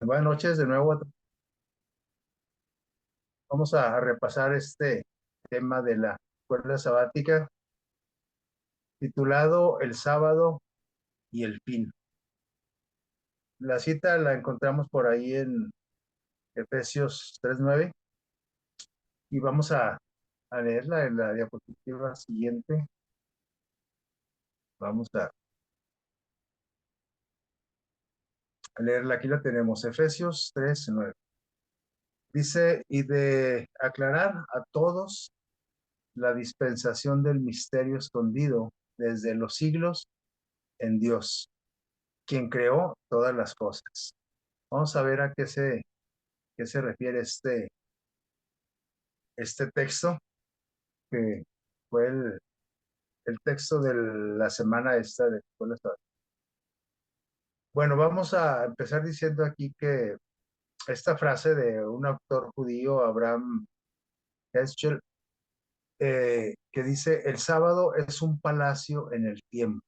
Buenas noches de nuevo. Vamos a repasar este tema de la escuela sabática titulado El sábado y el fin. La cita la encontramos por ahí en Efesios 3:9 y vamos a leerla en la diapositiva siguiente. Vamos a leerla, aquí la tenemos, Efesios 3:9. Dice, y de aclarar a todos la dispensación del misterio escondido desde los siglos en Dios, quien creó todas las cosas. Vamos a ver a qué se refiere este texto, que fue el texto de la semana esta de escuela sabática. Bueno, vamos a empezar diciendo aquí que esta frase de un autor judío, Abraham Heschel, que dice, el sábado es un palacio en el tiempo.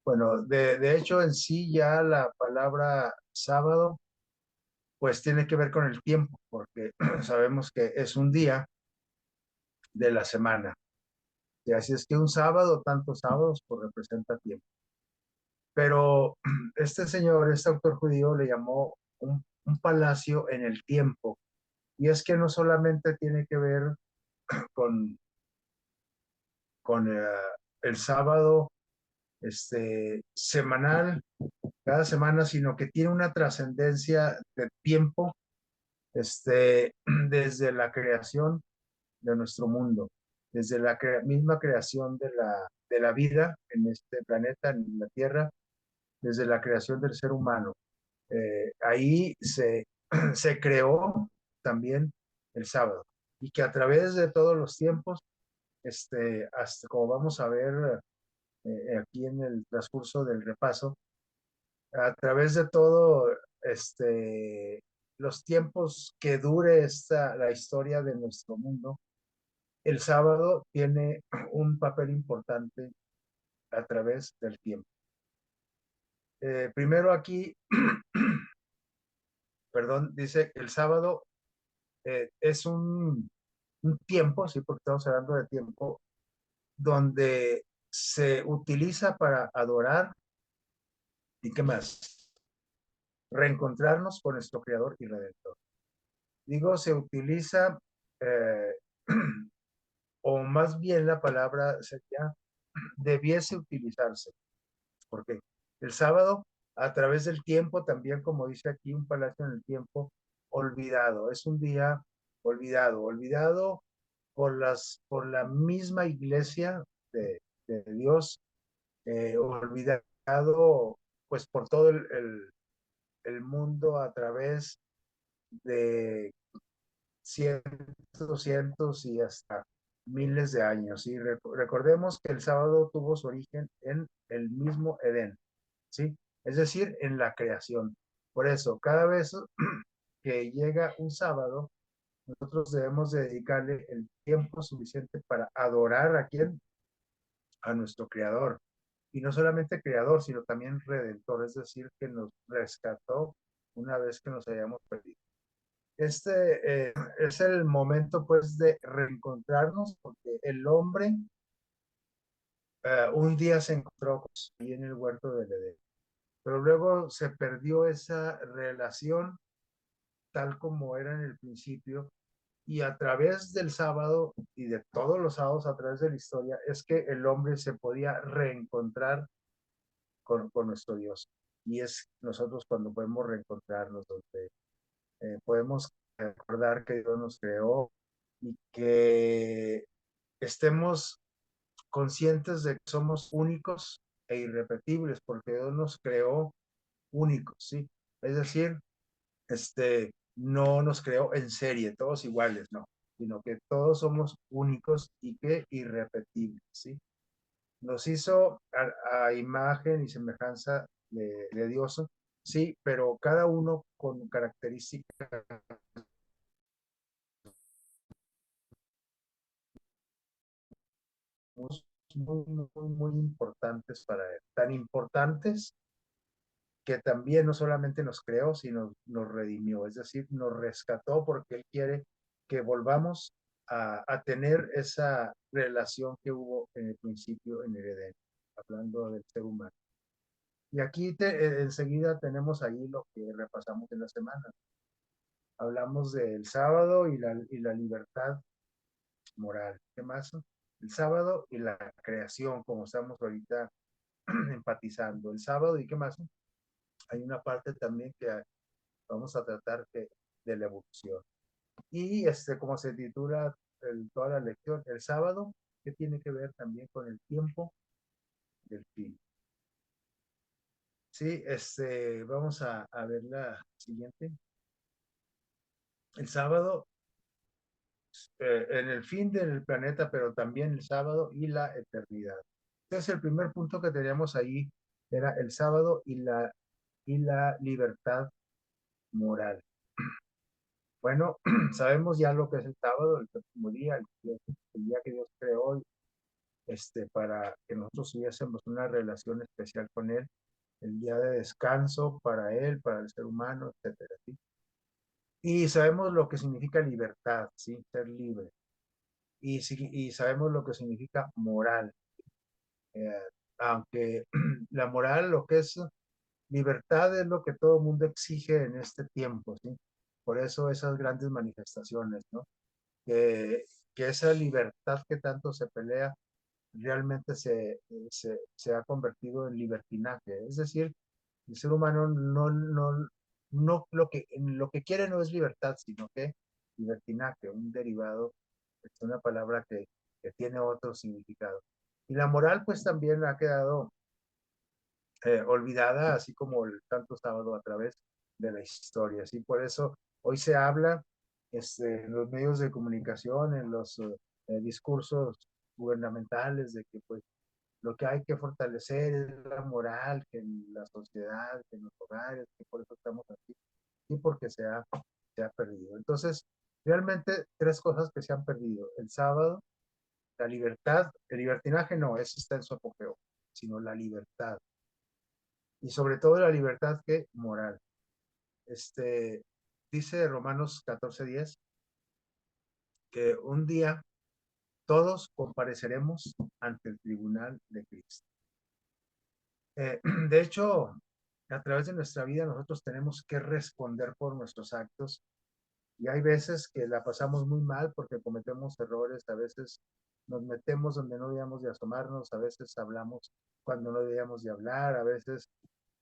Bueno, de hecho en sí ya la palabra sábado pues tiene que ver con el tiempo, porque sabemos que es un día de la semana. Y así es que un sábado, tantos sábados, pues representa tiempo. Pero este señor, este autor judío, le llamó un palacio en el tiempo. Y es que no solamente tiene que ver con, con el sábado semanal, cada semana, sino que tiene una trascendencia de tiempo desde la creación de nuestro mundo, desde la misma creación de la vida en este planeta, en la Tierra, desde la creación del ser humano. Ahí se creó también el sábado y que a través de todos los tiempos, hasta como vamos a ver aquí en el transcurso del repaso, a través de todo los tiempos que dure la historia de nuestro mundo, el sábado tiene un papel importante a través del tiempo. Primero aquí, perdón, dice que el sábado es un tiempo, sí, porque estamos hablando de tiempo, donde se utiliza para adorar y qué más, reencontrarnos con nuestro Creador y Redentor. Digo, se utiliza, eh, o más bien la palabra sería, debiese utilizarse, porque el sábado, a través del tiempo, también como dice aquí, un palacio en el tiempo, olvidado, es un día olvidado por la misma iglesia de Dios, olvidado pues por todo el mundo a través de cientos y hasta miles de años. Y recordemos que el sábado tuvo su origen en el mismo Edén, ¿sí? Es decir, en la creación. Por eso, cada vez que llega un sábado, nosotros debemos dedicarle el tiempo suficiente para adorar a quién, a nuestro Creador. Y no solamente Creador, sino también Redentor, es decir, que nos rescató una vez que nos hayamos perdido. Es el momento pues de reencontrarnos porque el hombre un día se encontró ahí en el huerto del Edén, pero luego se perdió esa relación tal como era en el principio y a través del sábado y de todos los sábados a través de la historia es que el hombre se podía reencontrar con nuestro Dios. Y es nosotros cuando podemos reencontrarnos, donde podemos recordar que Dios nos creó y que estemos conscientes de que somos únicos e irrepetibles, porque Dios nos creó únicos, ¿sí? Es decir, no nos creó en serie, todos iguales, no, sino que todos somos únicos y que irrepetibles, ¿sí? Nos hizo a imagen y semejanza de Dios, sí, pero cada uno con características muy, muy, muy, muy importantes para él. Tan importantes que también no solamente nos creó, sino nos redimió, es decir, nos rescató porque Él quiere que volvamos a tener esa relación que hubo en el principio en el Edén, hablando del ser humano. Y aquí enseguida tenemos ahí lo que repasamos en la semana. Hablamos del sábado y la libertad moral. ¿Qué más? El sábado y la creación, como estamos ahorita empatizando. El sábado y qué más. Hay una parte también que vamos a tratar de la evolución. Y como se titula toda la lección, el sábado, que tiene que ver también con el tiempo del fin. Sí, vamos a ver la siguiente. El sábado, en el fin del planeta, pero también el sábado y la eternidad. Entonces, el primer punto que teníamos ahí era el sábado y la libertad moral. Bueno, sabemos ya lo que es el sábado, el séptimo día, el día que Dios creó, para que nosotros tuviésemos una relación especial con Él, el día de descanso para Él, para el ser humano, etcétera, ¿sí? Y sabemos lo que significa libertad, ¿sí? Ser libre. Y sabemos lo que significa moral. Eh, Aunque la moral, lo que es libertad, es lo que todo el mundo exige en este tiempo, ¿sí? Por eso esas grandes manifestaciones, ¿no? Que, que esa libertad que tanto se pelea realmente se ha convertido en libertinaje. Es decir, el ser humano no lo que quiere no es libertad, sino que libertinaje, un derivado, es una palabra que tiene otro significado. Y la moral pues también ha quedado olvidada, así como el tanto sábado a través de la historia. ¿Sí? Por eso hoy se habla en los medios de comunicación, en los discursos gubernamentales, de que pues lo que hay que fortalecer es la moral, que en la sociedad, que en los hogares, que por eso estamos aquí, y porque se ha perdido. Entonces, realmente tres cosas que se han perdido. El sábado, la libertad, el libertinaje no, ese está en su apogeo, sino la libertad. Y sobre todo la libertad que moral. Este, Dice Romanos 14:10 que un día todos compareceremos ante el tribunal de Cristo. De hecho, a través de nuestra vida nosotros tenemos que responder por nuestros actos y hay veces que la pasamos muy mal porque cometemos errores, a veces nos metemos donde no debíamos de asomarnos, a veces hablamos cuando no debíamos de hablar, a veces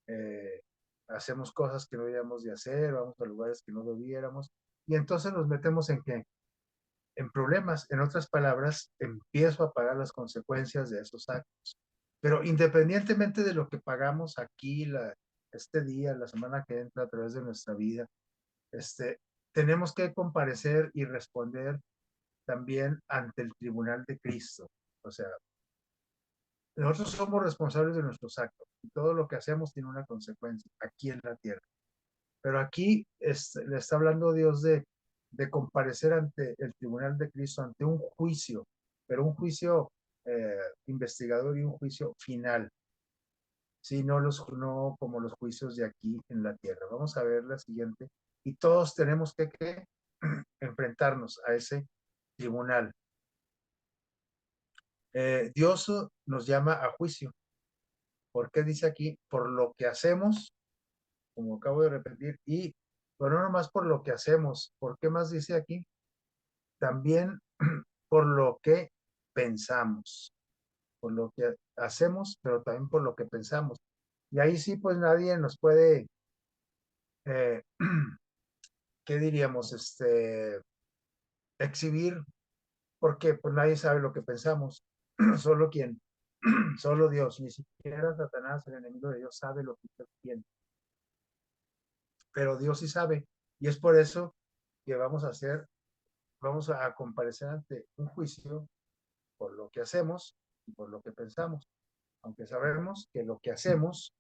eh, hacemos cosas que no debíamos de hacer, vamos a lugares que no debiéramos y entonces nos metemos en qué? En problemas. En otras palabras, empiezo a pagar las consecuencias de esos actos. Pero independientemente de lo que pagamos aquí, este día, la semana que entra a través de nuestra vida, este, tenemos que comparecer y responder también ante el tribunal de Cristo. O sea, nosotros somos responsables de nuestros actos y todo lo que hacemos tiene una consecuencia aquí en la tierra. Pero aquí le está hablando Dios de comparecer ante el tribunal de Cristo, ante un juicio, pero un juicio investigador y un juicio final. Sí, no como los juicios de aquí en la tierra. Vamos a ver la siguiente. Y todos tenemos que enfrentarnos a ese tribunal. Dios nos llama a juicio. ¿Por qué dice aquí? Por lo que hacemos, como acabo de repetir, pero no nomás por lo que hacemos. ¿Por qué más dice aquí? También por lo que pensamos, por lo que hacemos, pero también por lo que pensamos. Y ahí sí, pues nadie nos puede eh, ¿qué diríamos? Exhibir, porque pues nadie sabe lo que pensamos, solo quien, solo Dios, ni siquiera Satanás, el enemigo de Dios, sabe lo que usted tiene, pero Dios sí sabe, y es por eso que vamos a comparecer ante un juicio por lo que hacemos y por lo que pensamos, aunque sabemos que lo que hacemos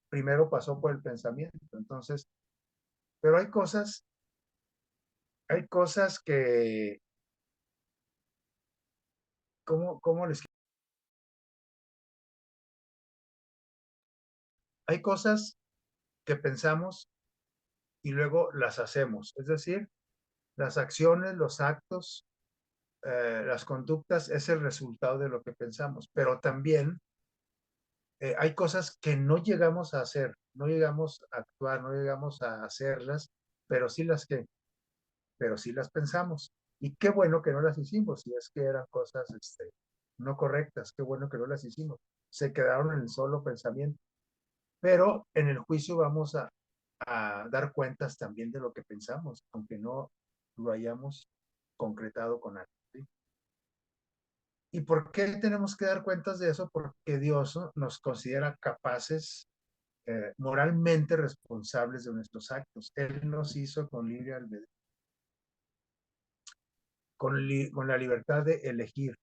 primero pasó por el pensamiento, entonces, pero hay cosas que, ¿cómo les hay cosas que pensamos y luego las hacemos. Es decir, las acciones, los actos, las conductas es el resultado de lo que pensamos, pero también hay cosas que no llegamos a hacer, no llegamos a actuar, no llegamos a hacerlas, pero sí pero sí las pensamos. Y qué bueno que no las hicimos, si es que eran cosas no correctas, qué bueno que no las hicimos. Se quedaron en el solo pensamiento. Pero en el juicio vamos a dar cuentas también de lo que pensamos, aunque no lo hayamos concretado con algo. ¿Sí? ¿Y por qué tenemos que dar cuentas de eso? Porque Dios, ¿no?, nos considera capaces, moralmente responsables de nuestros actos. Él nos hizo con libre albedrío, con la libertad de elegir.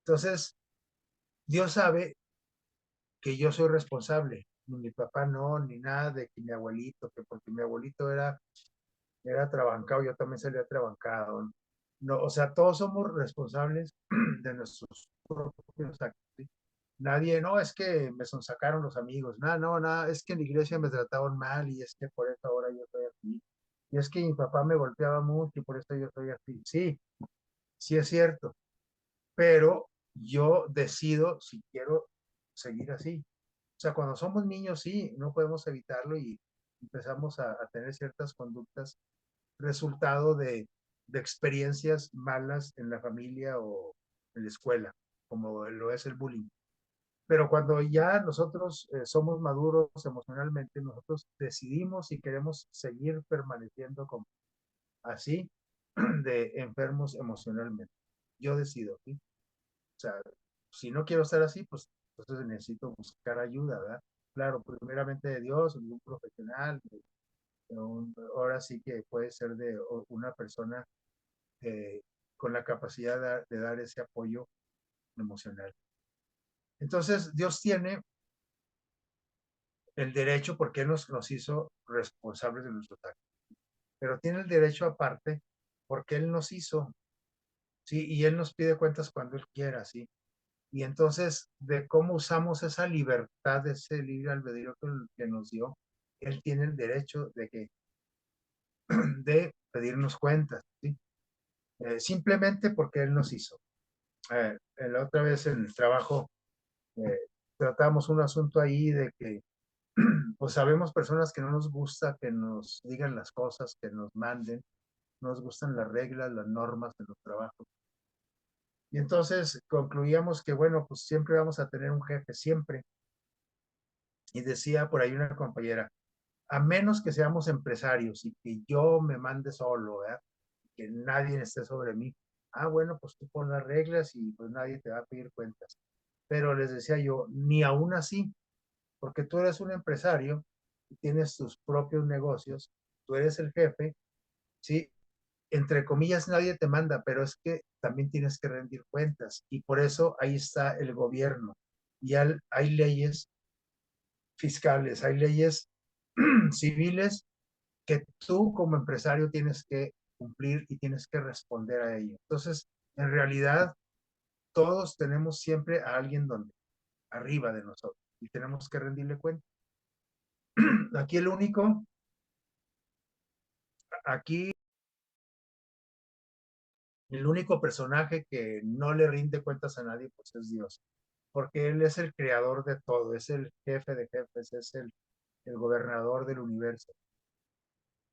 Entonces, Dios sabe que yo soy responsable. Ni mi papá no, ni nada de que mi abuelito, que porque mi abuelito era trabancado, yo también salía trabancado. No, o sea, todos somos responsables de nuestros propios actos. ¿Sí? Nadie, no, es que me sonsacaron los amigos, nada, no, nada, es que en la iglesia me trataban mal y es que por eso ahora yo estoy aquí. Y es que mi papá me golpeaba mucho y por eso yo estoy aquí. Sí, sí es cierto, pero yo decido si quiero seguir así. O sea, cuando somos niños, sí, no podemos evitarlo y empezamos a tener ciertas conductas resultado de experiencias malas en la familia o en la escuela, como lo es el bullying. Pero cuando ya nosotros somos maduros emocionalmente, nosotros decidimos si queremos seguir permaneciendo como así de enfermos emocionalmente. Yo decido, ¿sí? O sea, si no quiero estar así, pues entonces necesito buscar ayuda, ¿verdad? Claro, primeramente de Dios, de un profesional, ahora sí que puede ser de una persona eh, con la capacidad de dar ese apoyo emocional. Entonces, Dios tiene el derecho, porque Él nos hizo responsables de nuestros actos, pero tiene el derecho aparte, porque Él nos hizo, ¿sí? Y Él nos pide cuentas cuando Él quiera, ¿sí? Y entonces, de cómo usamos esa libertad, ese libre albedrío que nos dio, Él tiene el derecho de pedirnos cuentas, ¿sí? Simplemente porque Él nos hizo. La otra vez en el trabajo eh, tratamos un asunto ahí de que pues sabemos personas que no nos gusta que nos digan las cosas, que nos manden, no nos gustan las reglas, las normas de los trabajos. Y entonces concluíamos que, bueno, pues siempre vamos a tener un jefe, siempre. Y decía por ahí una compañera, a menos que seamos empresarios y que yo me mande solo, ¿verdad? Que nadie esté sobre mí. Ah, bueno, pues tú pon las reglas y pues nadie te va a pedir cuentas. Pero les decía yo, ni aún así, porque tú eres un empresario, tienes tus propios negocios, tú eres el jefe, ¿sí? Entre comillas, nadie te manda, pero es que también tienes que rendir cuentas y por eso ahí está el gobierno. Y hay leyes fiscales, hay leyes civiles que tú como empresario tienes que cumplir y tienes que responder a ello. Entonces, en realidad, todos tenemos siempre a alguien donde, arriba de nosotros, y tenemos que rendirle cuenta. Aquí aquí el único personaje que no le rinde cuentas a nadie, pues es Dios, porque Él es el creador de todo, es el jefe de jefes, es el gobernador del universo.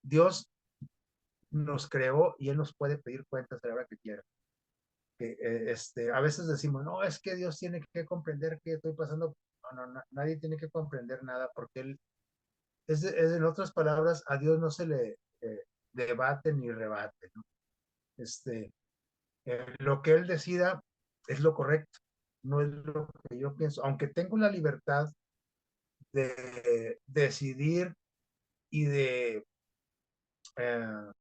Dios nos creó y Él nos puede pedir cuentas a la hora que quiera. Que, a veces decimos, no, es que Dios tiene que comprender que estoy pasando. No, no, no, nadie tiene que comprender nada, porque Él, en otras palabras, a Dios no se le debate ni rebate, ¿no? Este, lo que Él decida es lo correcto, no es lo que yo pienso, aunque tengo la libertad de decidir y de eh,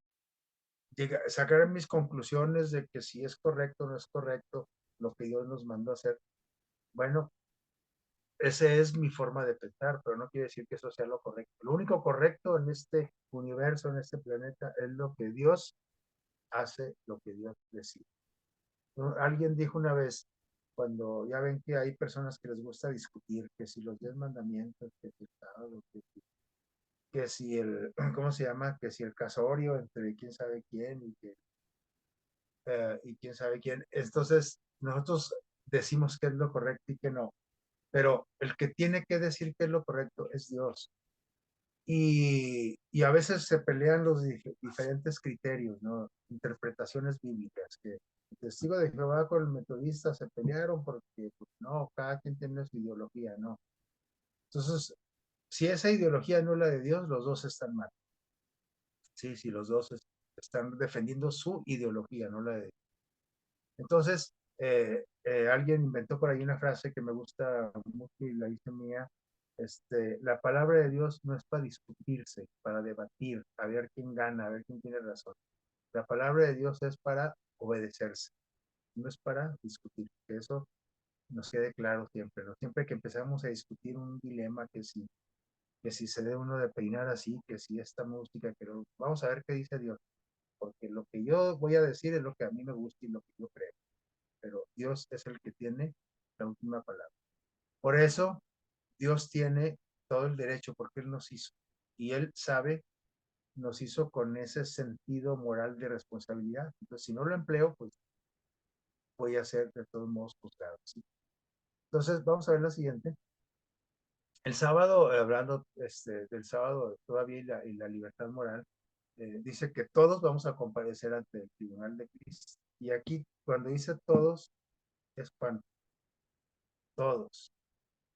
sacar mis conclusiones de que si es correcto o no es correcto lo que Dios nos mandó a hacer. Bueno, esa es mi forma de pensar, pero no quiere decir que eso sea lo correcto. Lo único correcto en este universo, en este planeta, es lo que Dios hace, lo que Dios decide. ¿No? Alguien dijo una vez, cuando ya ven que hay personas que les gusta discutir, que si los 10 mandamientos, que si el sábado, que si que si el, ¿cómo se llama? Que si el casorio entre quién sabe quién y quién sabe quién. Entonces, nosotros decimos qué es lo correcto y qué no, pero el que tiene que decir qué es lo correcto es Dios. Y a veces se pelean los diferentes criterios, ¿no? Interpretaciones bíblicas, que el testigo de Jehová con el metodista se pelearon porque, pues, no, cada quien tiene su ideología, ¿no? Entonces, si esa ideología no es la de Dios, los dos están mal. Sí, sí, los dos están defendiendo su ideología, no la de Dios. Entonces, alguien inventó por ahí una frase que me gusta mucho y la hice mía. La palabra de Dios no es para discutirse, para debatir, a ver quién gana, a ver quién tiene razón. La palabra de Dios es para obedecerse, no es para discutir. Que eso nos quede claro siempre, ¿no? Siempre que empezamos a discutir un dilema, que si se debe uno de peinar así, que si esta música, que vamos a ver qué dice Dios, porque lo que yo voy a decir es lo que a mí me gusta y lo que yo creo, pero Dios es el que tiene la última palabra. Por eso Dios tiene todo el derecho, porque Él nos hizo, y Él sabe, nos hizo con ese sentido moral de responsabilidad. Entonces, si no lo empleo, pues voy a ser de todos modos juzgado, ¿sí? Entonces, vamos a ver la siguiente. El sábado, hablando del sábado todavía y la libertad moral, dice que todos vamos a comparecer ante el tribunal de Cristo. Y aquí, cuando dice todos, es cuando todos,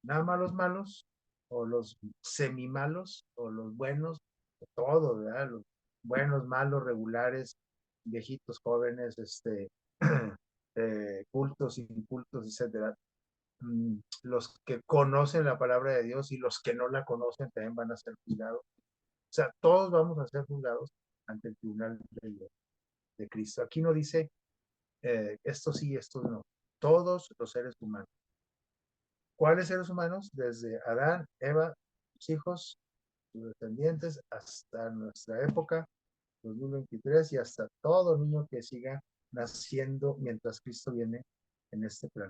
nada más los malos, o los semi-malos, o los buenos, todo, ¿verdad? Los buenos, malos, regulares, viejitos, jóvenes, cultos, incultos, etcétera. Los que conocen la palabra de Dios y los que no la conocen también van a ser juzgados. O sea, todos vamos a ser juzgados ante el tribunal de Cristo. Aquí no dice esto sí, esto no. Todos los seres humanos. ¿Cuáles seres humanos? Desde Adán, Eva, sus hijos, sus descendientes, hasta nuestra época, 2023, y hasta todo niño que siga naciendo mientras Cristo viene en este plan.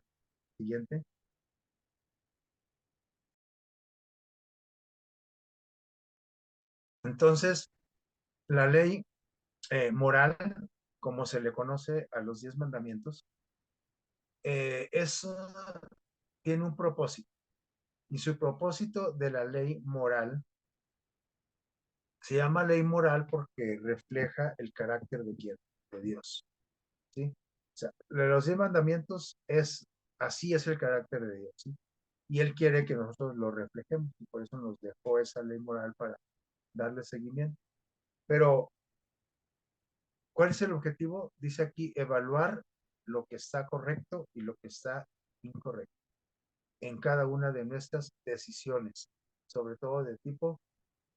Siguiente. Entonces, la ley moral, como se le conoce a los 10 mandamientos, tiene un propósito. Y su propósito de la ley moral se llama ley moral porque refleja el carácter de quién, de Dios. ¿Sí? O sea, los 10 mandamientos así es el carácter de Dios. ¿Sí? Y Él quiere que nosotros lo reflejemos y por eso nos dejó esa ley moral para darle seguimiento. Pero, ¿cuál es el objetivo? Dice aquí, evaluar lo que está correcto y lo que está incorrecto en cada una de nuestras decisiones, sobre todo de tipo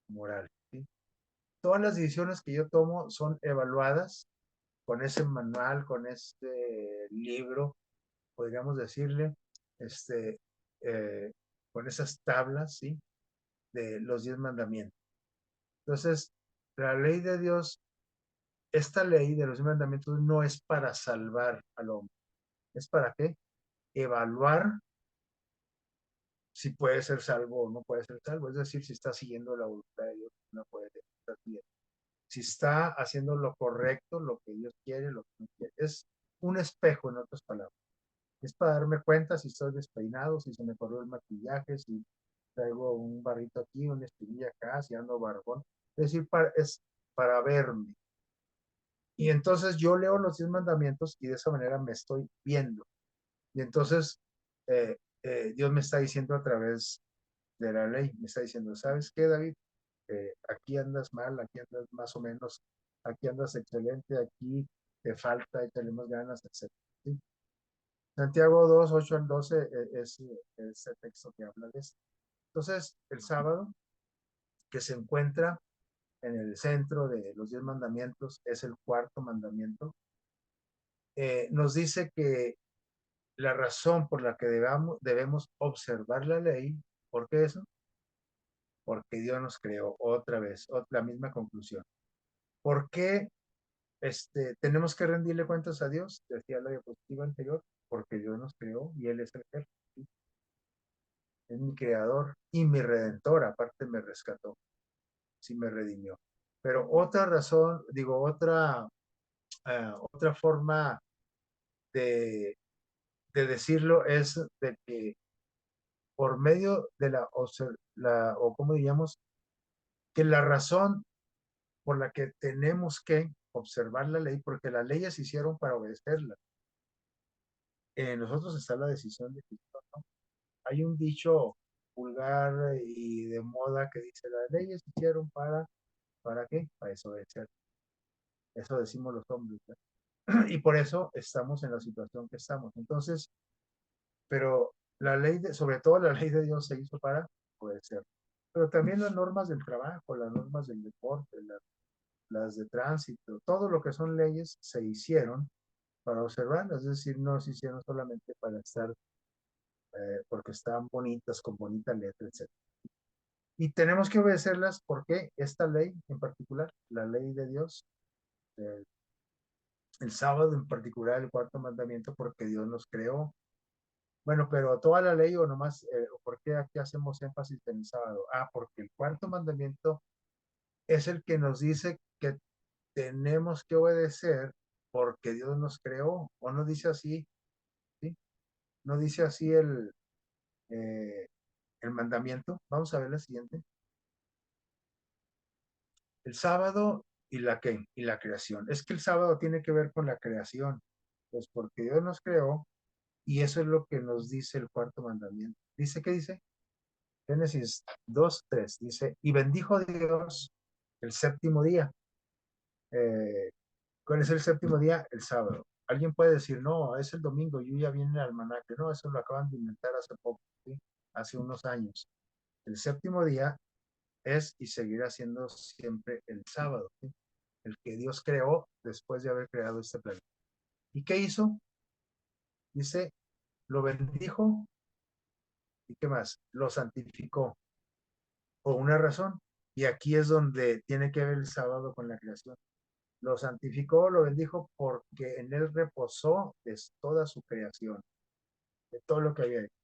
moral. ¿Sí? Todas las decisiones que yo tomo son evaluadas con ese manual, con este libro, podríamos decirle, este, eh, con esas tablas, ¿sí? De los 10 mandamientos. Entonces, la ley de Dios, esta ley de los 10 mandamientos no es para salvar al hombre. ¿Es para qué? Evaluar si puede ser salvo o no puede ser salvo. Es decir, si está siguiendo la voluntad de Dios, no puede estar siguiendo. Si está haciendo lo correcto, lo que Dios quiere, lo que no quiere. Es un espejo, en otras palabras. Es para darme cuenta si estoy despeinado, si se me corrió el maquillaje, si traigo un barrito aquí, una espinilla acá, si ando barbón. Es decir, es para verme. Y entonces yo leo los 10 mandamientos y de esa manera me estoy viendo. Y entonces eh, Dios me está diciendo a través de la ley, me está diciendo, ¿sabes qué, David? Aquí andas mal, aquí andas más o menos, aquí andas excelente, aquí te falta, échale más ganas, etc. ¿Sí? Santiago 2 8 al 12 es ese texto que habla de esto. Entonces, el sábado, que se encuentra en el centro de los 10 mandamientos, es el cuarto mandamiento, nos dice que la razón por la que debemos observar la ley, ¿por qué eso? Porque Dios nos creó otra vez, la misma conclusión. ¿Por qué tenemos que rendirle cuentas a Dios? Decía la diapositiva anterior, porque Dios nos creó y Él es el jefe. ¿Sí? Es mi creador y mi redentor, aparte me rescató. sí me redimió. Pero otra razón, digo, otra forma de, de decirlo es de que por medio de o como diríamos, que la razón por la que tenemos que observar la ley, porque las leyes se hicieron para obedecerla. En nosotros está la decisión de Cristo, ¿no? Hay un dicho vulgar y de moda que dice, las leyes se hicieron ¿para qué? Para desobedecer. Eso decimos los hombres, ¿no? Y por eso estamos en la situación que estamos. Entonces, pero sobre todo la ley de Dios se hizo para obedecer. Pero también las normas del trabajo, las normas del deporte, las de tránsito, todo lo que son leyes se hicieron para observarlas, es decir, no se hicieron solamente para estar, porque estaban bonitas, con bonita letra, etc. Y tenemos que obedecerlas porque esta ley en particular, la ley de Dios, eh, el sábado en particular, el cuarto mandamiento, porque Dios nos creó. Bueno, pero toda la ley o nomás, ¿por qué aquí hacemos énfasis en el sábado? Ah, porque el cuarto mandamiento es el que nos dice que tenemos que obedecer porque Dios nos creó, o no dice así, ¿sí? No dice así eh, el mandamiento. Vamos a ver la siguiente. El sábado y la creación. Es que el sábado tiene que ver con la creación, pues porque Dios nos creó y eso es lo que nos dice el cuarto mandamiento. Dice, ¿qué dice? Génesis 2:3 dice, y bendijo Dios el séptimo día. Eh, ¿Cuál es el séptimo día? El sábado. Alguien puede decir, no, es el domingo, yo ya viene el almanaque. No, eso lo acaban de inventar hace poco, ¿sí? Hace unos años. El séptimo día es y seguirá siendo siempre el sábado, ¿sí? El que Dios creó después de haber creado este planeta. ¿Y qué hizo? Dice, lo bendijo y ¿qué más? Lo santificó por una razón. Y aquí es donde tiene que ver el sábado con la creación. Lo santificó, lo bendijo porque en él reposó de toda su creación, de todo lo que había hecho.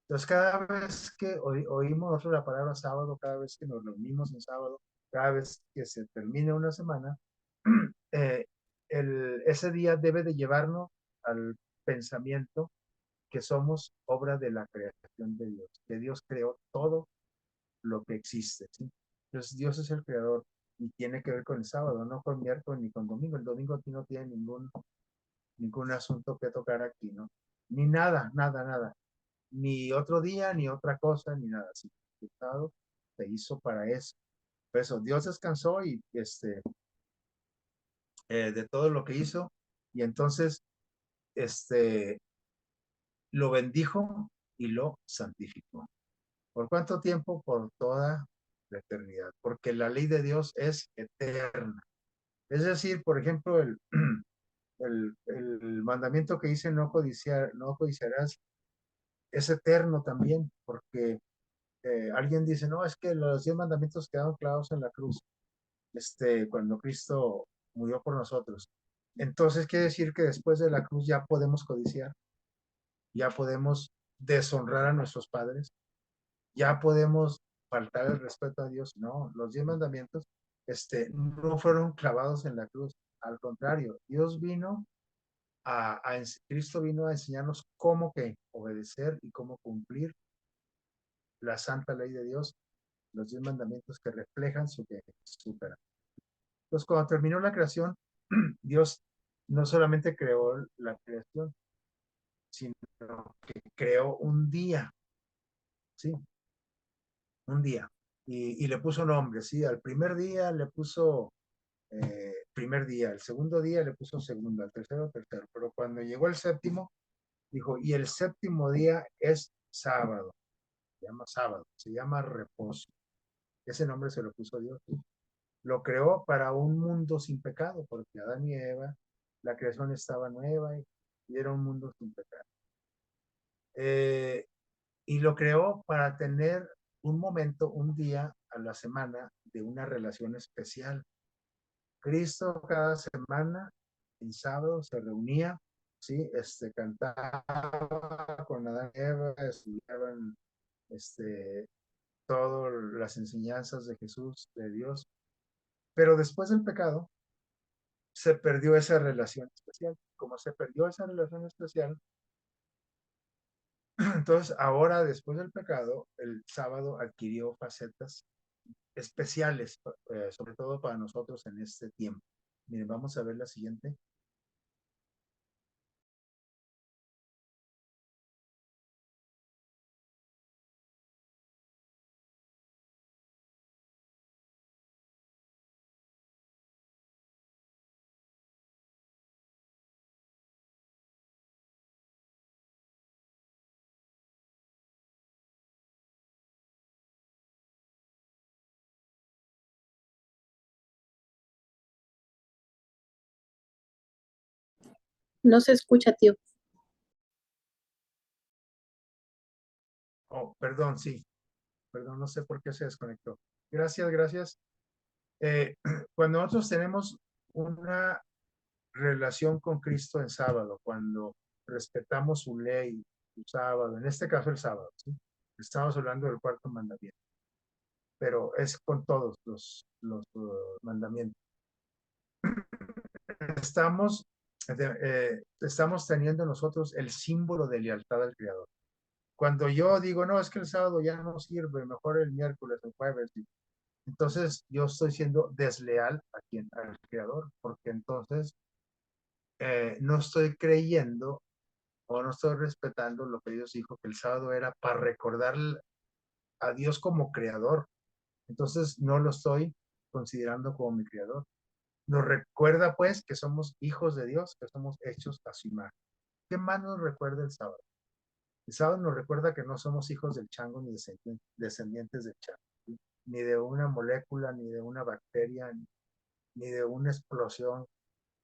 Entonces, cada vez que oímos nosotros la palabra sábado, cada vez que nos reunimos en sábado, cada vez que se termine una semana, eh, ese día debe de llevarnos al pensamiento que somos obra de la creación de Dios, que Dios creó todo lo que existe, ¿sí? Entonces Dios es el creador y tiene que ver con el sábado, no con miércoles ni con domingo. El domingo aquí no tiene ningún asunto que tocar aquí, ¿no? Ni nada, nada, nada. Ni otro día, ni otra cosa, ni nada. Así, el sábado se hizo para eso. Por eso Dios descansó y de todo lo que hizo y entonces este, lo bendijo y lo santificó. ¿Por cuánto tiempo? Por toda la eternidad, porque la ley de Dios es eterna. Es decir, por ejemplo, el mandamiento que dice no codiciarás es eterno también, porque alguien dice, no, es que los 10 mandamientos quedaron clavados en la cruz, cuando Cristo murió por nosotros. Entonces quiere decir que después de la cruz ya podemos codiciar, ya podemos deshonrar a nuestros padres, ya podemos faltar el respeto a Dios. No, los 10 mandamientos no fueron clavados en la cruz. Al contrario, Cristo vino a enseñarnos cómo que obedecer y cómo cumplir la santa ley de Dios, los 10 mandamientos que reflejan su carácter. Entonces, cuando terminó la creación, Dios no solamente creó la creación, sino que creó un día, ¿sí? Un día. Y le puso nombre, ¿sí? Al primer día le puso primer día, el segundo día le puso segundo, al tercero, tercero. Pero cuando llegó el séptimo, dijo, y el séptimo día es sábado, se llama reposo. Ese nombre se lo puso Dios. Lo creó para un mundo sin pecado, porque Adán y Eva, la creación estaba nueva y era un mundo sin pecado. Y lo creó para tener un momento, un día a la semana de una relación especial. Cristo cada semana, en sábado, se reunía, ¿sí? Cantaba con Adán y Eva, estudiaban, todas las enseñanzas de Jesús, de Dios, pero después del pecado se perdió esa relación especial. Como se perdió esa relación especial, entonces ahora después del pecado, el sábado adquirió facetas especiales, sobre todo para nosotros en este tiempo. Miren, vamos a ver la siguiente. No se escucha, tío. Oh, perdón, sí, perdón, no sé por qué se desconectó. Gracias, gracias. Eh, cuando nosotros tenemos una relación con Cristo en sábado, cuando respetamos su ley, su sábado, en este caso el sábado, ¿sí? Estamos hablando del cuarto mandamiento, pero es con todos los mandamientos. Estamos, estamos teniendo nosotros el símbolo de lealtad al Creador. Cuando yo digo, no, es que el sábado ya no sirve, mejor el miércoles, el jueves, entonces yo estoy siendo desleal a quien, al Creador, porque entonces no estoy creyendo o no estoy respetando lo que Dios dijo, que el sábado era para recordar a Dios como creador. Entonces no lo estoy considerando como mi creador. Nos recuerda pues que somos hijos de Dios, que somos hechos a su imagen. ¿Qué más nos recuerda el sábado? El sábado nos recuerda que no somos hijos del chango ni descendientes del chango, ¿sí? Ni de una molécula, ni de una bacteria, ni de una explosión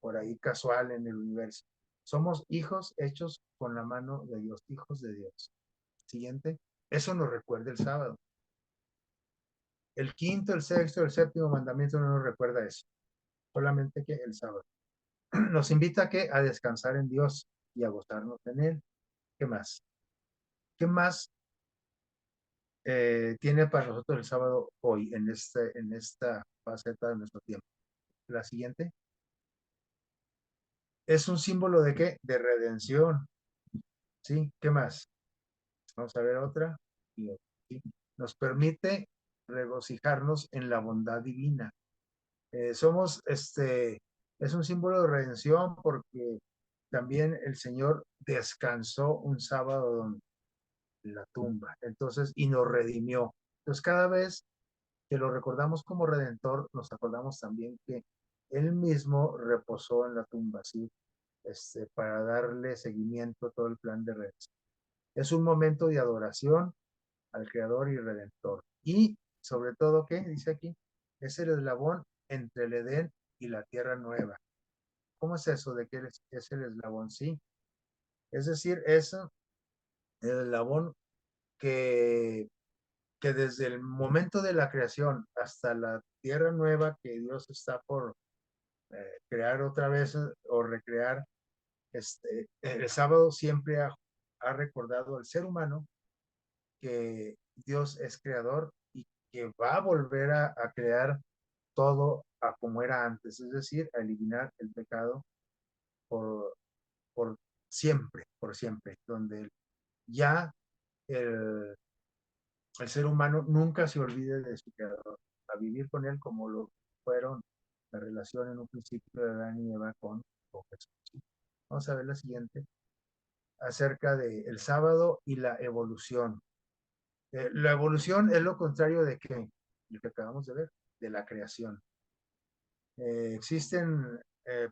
por ahí casual en el universo. Somos hijos hechos con la mano de Dios, hijos de Dios. Siguiente. Eso nos recuerda el sábado. El quinto, el sexto, el séptimo mandamiento no nos recuerda eso. Solamente que el sábado. Nos invita a descansar en Dios y a gozarnos en Él. ¿Qué más? ¿Qué más tiene para nosotros el sábado hoy en esta faceta de nuestro tiempo? La siguiente. Es un símbolo de qué? De redención. ¿Sí? ¿Qué más? Vamos a ver otra. ¿Sí? Nos permite regocijarnos en la bondad divina. Somos, es un símbolo de redención porque también el Señor descansó un sábado en la tumba, entonces, y nos redimió. Entonces, cada vez que lo recordamos como redentor, nos acordamos también que Él mismo reposó en la tumba, ¿sí? Para darle seguimiento a todo el plan de redención. Es un momento de adoración al Creador y Redentor. Y sobre todo, ¿qué dice aquí? Es el eslabón entre el Edén y la tierra nueva. ¿Cómo es eso de que es el eslabón? Sí. Es decir, es el eslabón que, que desde el momento de la creación hasta la tierra nueva que Dios está por crear otra vez o recrear, el sábado siempre ha recordado al ser humano que Dios es creador y que va a volver a crear todo a como era antes, es decir, a eliminar el pecado por, por por siempre, donde ya el, el ser humano nunca se olvide de su creador, a vivir con él como lo fueron la relación en un principio de Adán y Eva con Jesús. Vamos a ver la siguiente, acerca del el sábado y la evolución. La evolución es lo contrario de que, lo que acabamos de ver, de la creación. Existen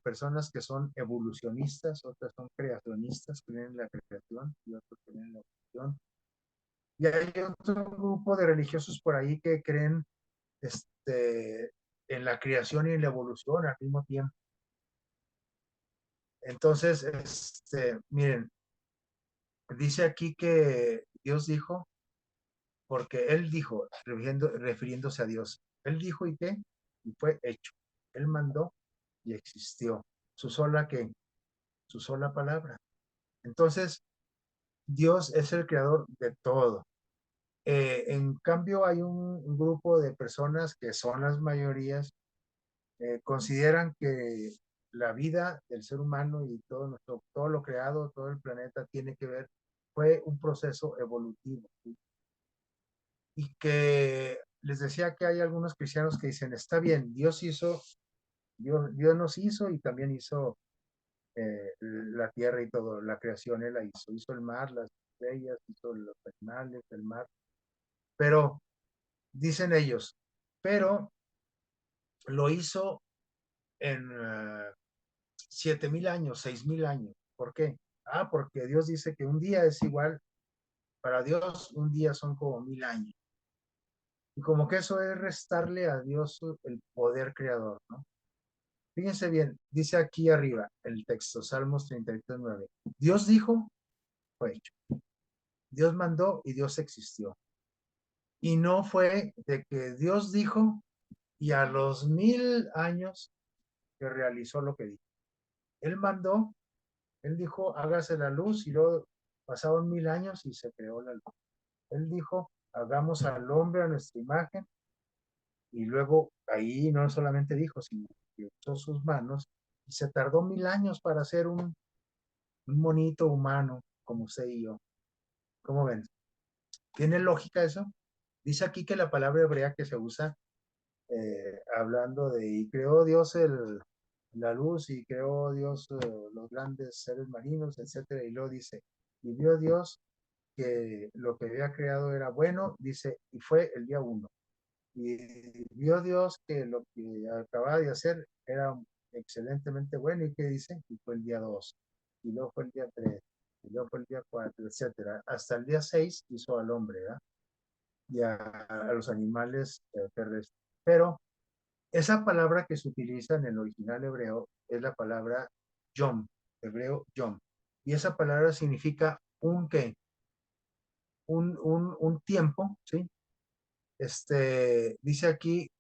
personas que son evolucionistas, otras son creacionistas, creen en la creación y otros creen en la evolución. Y hay otro grupo de religiosos por ahí que creen en la creación y en la evolución al mismo tiempo. Entonces, miren, dice aquí que Dios dijo, porque Él dijo, refiriéndose a Dios, Él dijo y qué, y fue hecho. Él mandó y existió. Su sola que, su sola palabra. Entonces, Dios es el creador de todo. En cambio, hay un grupo de personas que son las mayorías, consideran que la vida del ser humano y todo lo creado, todo el planeta tiene que ver, fue un proceso evolutivo, ¿sí? Y que les decía que hay algunos cristianos que dicen, está bien, Dios nos hizo y también hizo la tierra y todo, la creación Él la hizo el mar, las estrellas, hizo los animales, el mar, pero dicen ellos, pero lo hizo en 7,000 años, 6,000 años. ¿Por qué? Porque Dios dice que un día es igual, para Dios un día son como 1,000 años. Y como que eso es restarle a Dios el poder creador, ¿no? Fíjense bien, dice aquí arriba el texto, Salmos 33:9. Dios dijo, fue hecho. Dios mandó y Dios existió. Y no fue de que Dios dijo y a los 1,000 años que realizó lo que dijo. Él mandó, él dijo, hágase la luz y luego pasaron 1,000 años y se creó la luz. Él dijo, hagamos al hombre a nuestra imagen y luego ahí no solamente dijo, sino que usó sus manos y se tardó 1,000 años para hacer un monito humano como usted y yo. ¿Cómo ven? ¿Tiene lógica eso? Dice aquí que la palabra hebrea que se usa hablando de, y creó Dios la luz y creó Dios los grandes seres marinos, etcétera, y luego dice, y vio Dios que lo que había creado era bueno, dice, y fue el día 1. Y vio Dios que lo que acababa de hacer era excelentemente bueno, y ¿qué dice? Y fue el día 2, y luego fue el día 3, y luego fue el día 4, etcétera. Hasta el día 6 hizo al hombre, ¿verdad? Y a los animales terrestres. Pero esa palabra que se utiliza en el original hebreo es la palabra yom, hebreo yom. Y esa palabra significa un qué, un tiempo, ¿sí? Dice aquí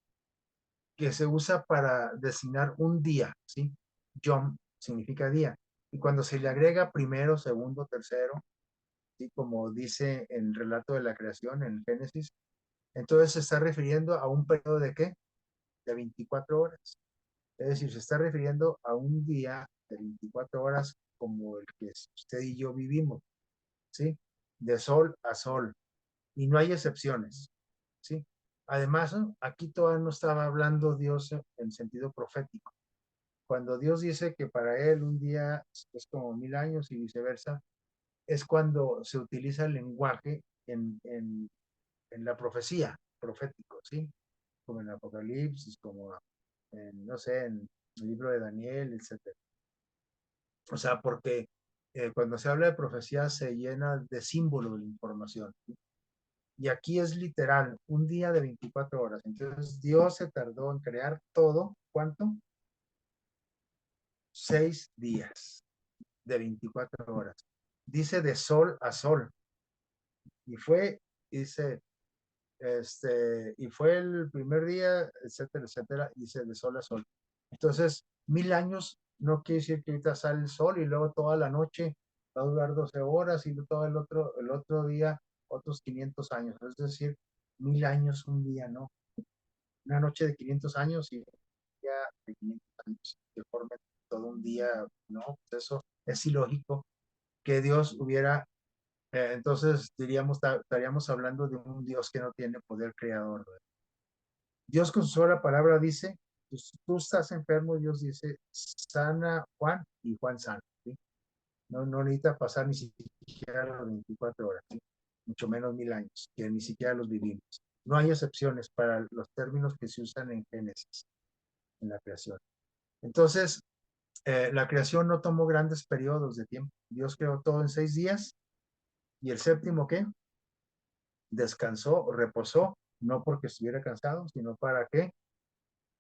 que se usa para designar un día, ¿sí? Yom significa día. Y cuando se le agrega primero, segundo, tercero, ¿sí? Como dice en el relato de la creación en Génesis, entonces se está refiriendo a un periodo de qué? De 24 horas. Es decir, se está refiriendo a un día de 24 horas como el que usted y yo vivimos, ¿sí? De sol a sol. Y no hay excepciones, ¿sí? Además, ¿no? Aquí todavía no estaba hablando Dios en sentido profético. Cuando Dios dice que para Él un día es como 1,000 años y viceversa, es cuando se utiliza el lenguaje en la profecía profético, ¿sí? Como en Apocalipsis, como no sé, en el libro de Daniel, etcétera. O sea, porque cuando se habla de profecía se llena de símbolos de información, ¿sí? Y aquí es literal, un día de 24 horas. Entonces Dios se tardó en crear todo, ¿cuánto? 6 días de 24 horas. Dice de sol a sol. Y fue, dice, y fue el primer día, etcétera, etcétera, dice de sol a sol. Entonces, 1,000 años no quiere decir que ahorita sale el sol y luego toda la noche va a durar 12 horas y todo el otro día otros 500 años. Es decir, 1,000 años un día, ¿no? Una noche de 500 años y un día de 500 años, que forme todo un día, ¿no? Pues eso es ilógico que Dios hubiera, entonces estaríamos hablando de un Dios que no tiene poder creador, ¿verdad? Dios con su sola palabra dice, pues, tú estás enfermo, Dios dice, sana Juan y Juan sana, ¿sí? No, no necesita pasar ni siquiera las 24 horas, ¿sí? Mucho menos 1,000 años, que ni siquiera los vivimos. No hay excepciones para los términos que se usan en Génesis, en la creación. Entonces, la creación no tomó grandes periodos de tiempo. Dios creó todo en 6 días y el séptimo, ¿qué? Descansó, reposó, no porque estuviera cansado, sino para qué?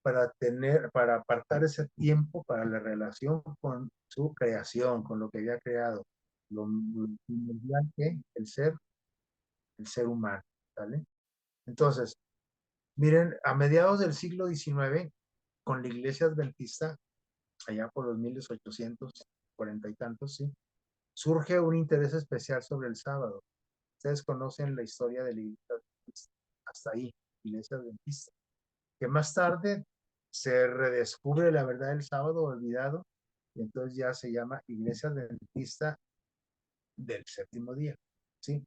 Para apartar ese tiempo para la relación con su creación, con lo que había creado, lo primordial que el ser humano, ¿vale? Entonces, miren, a mediados del siglo XIX, con la iglesia adventista, allá por los 1840 y tantos, ¿sí? Surge un interés especial sobre el sábado. Ustedes conocen la historia de la iglesia hasta ahí, iglesia adventista, que más tarde se redescubre la verdad del sábado olvidado, y entonces ya se llama iglesia adventista del séptimo día, ¿sí?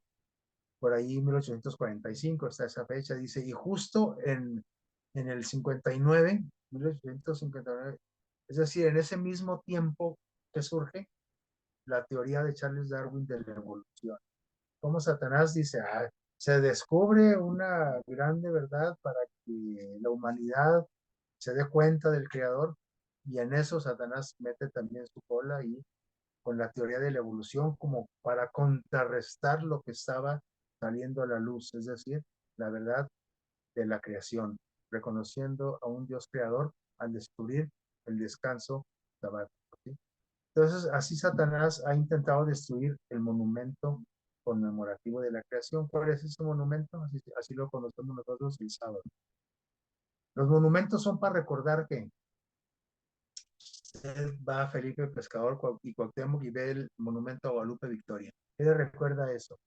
Por ahí 1845 está esa fecha, dice, y justo en el 59, 1859, es decir, en ese mismo tiempo que surge la teoría de Charles Darwin de la evolución. Como Satanás dice, se descubre una grande verdad para que la humanidad se dé cuenta del creador, y en eso Satanás mete también su cola y con la teoría de la evolución como para contrarrestar lo que estaba saliendo a la luz, es decir, la verdad de la creación, reconociendo a un Dios creador al descubrir el descanso sabático, ¿sí? Entonces, así Satanás ha intentado destruir el monumento conmemorativo de la creación. ¿Cuál es ese monumento? Así lo conocemos nosotros, el sábado. Los monumentos son para recordar que va Felipe Pescador y Cuauhtémoc y ve el monumento a Guadalupe Victoria. ¿Qué le recuerda eso?